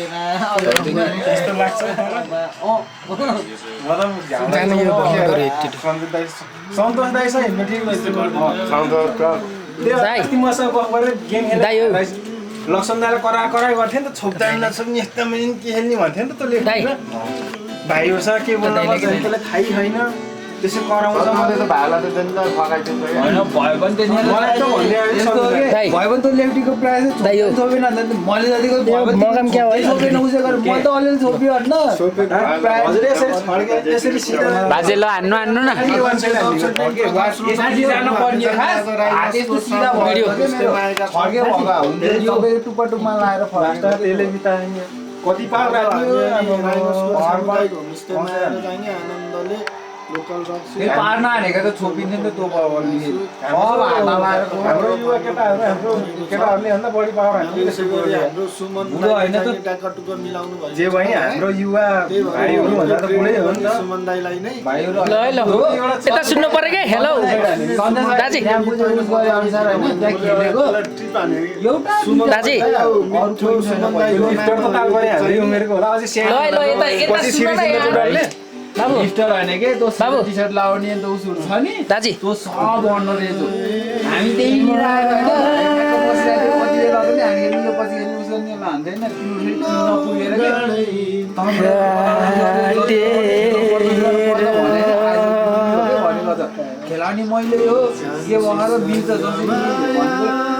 त्यस्तो लाग्छ सन्तोष दाइ छ हिँड्नु ठिक मसँग गफ गरेर गेम खेल्दा लक्ष्मण दाइलाई कराई गर्थ्यो नि त छोप्दा नछोप्ने यस्तो मिन के खेल्ने भन्थ्यो नि त तँ भाइहरूसँग के बोल्नु पर्छ त्यसलाई थाहै छैन त्यसो कराउँछ मैले त भाइलाई त जन्म फकाइदिनु हैन भयो भने त मलाई त भन्ने भयो भने त लेफ्टीको प्राइस छोपेन अन्त मैले जतिको मगाम क्या हो छोपेन उसे गरे म त अलिअलि छोपियो हैन हजुर यसरी छड्के यसरी सिधा बाजे ल हान्नु न साथी जानु पर्ने खास त्यस्तो सिधा भयो छड्के भगा हुन्छ यो टुप्पा टुप्पा लाएर फर्स्ट त्यसले बितायो कति पार राख्यो आनन्दले लोकल ए पार नहानेको त छोपिन्छ नि त तँ बल्ली हाम्रो युवा केटाहरूले भन्दा बढी पावर हाम्रो सुमन हैन त टाकटुको मिलाउनु भयो जे भयो हाम्रो युवा भाइहरू भन्दा त बुढै हो नि त सुमन दाइलाई नै भाइहरू ल यता सुन्नु पर्यो के हेलो दाजी अनुसार हैन त्यहाँ खेलेको ट्रिप हाने एउटा दाजी सुमन दाइ लिफ्टर त ताल गरे हाम्रो उमेरको होला अझै ल यता सुन्नु न यार बाबु लिफ्टर हैन के तँ टी-शर्ट लाउने नि त उसुर छ नि दाजी तँ सब भन्नु रहेछ हामी त्यही मिलाएर हैन कतिले लाग्यो नि हामी यो पछि उसो नि हान्दैन नपुगेर के खेलाउने मैले हो के भनेर बिल्छ जसरी भनेको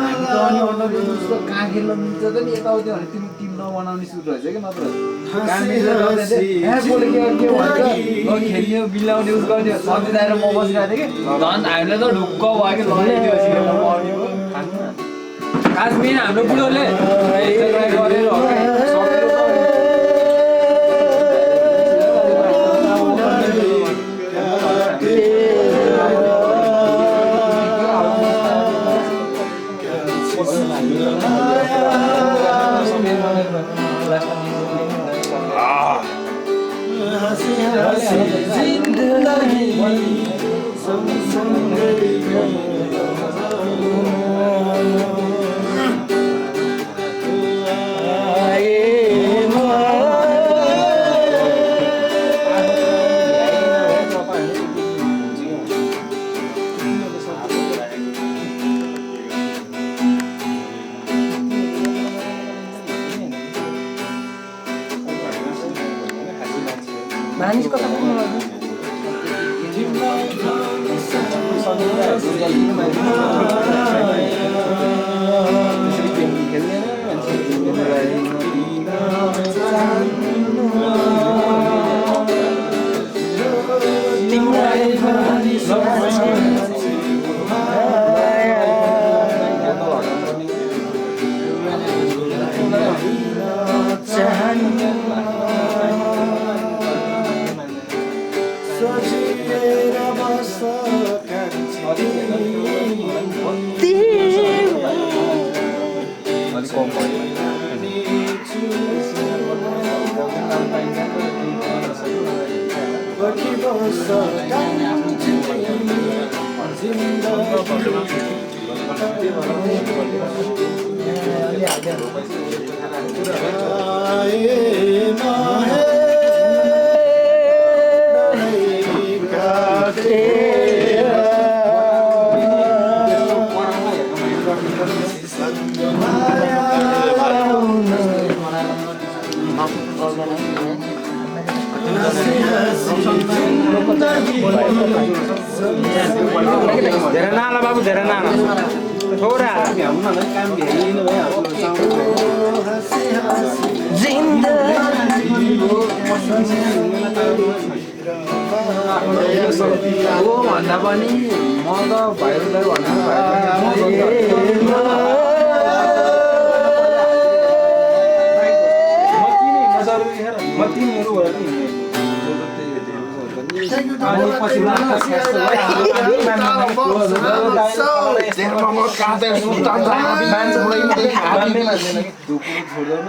हामी त अनि अन्डर जस्तो कहाँ खेल्न मिल्छ त नि यताउति भने तिमी टिम नबनाउने सुट रहेछ कि नत्र कहाँ मिल्छ यहाँ बोले के भन्छ खेल्ने मिलाउने उस गर्ने सधैँ आएर म बसिरहेको थिएँ कि झन् हामीले त ढुक्क भयो कि लगाइदियो खास मेन हाम्रो बुढोले गरेर मानिस कता पुग्नु धेरै नाला बाबु धेरै नाला थोडा काम भेटिनु भयो हो भन्दा पनि म त भाइहरूलाई भन्नु म तिमीहरू भएर म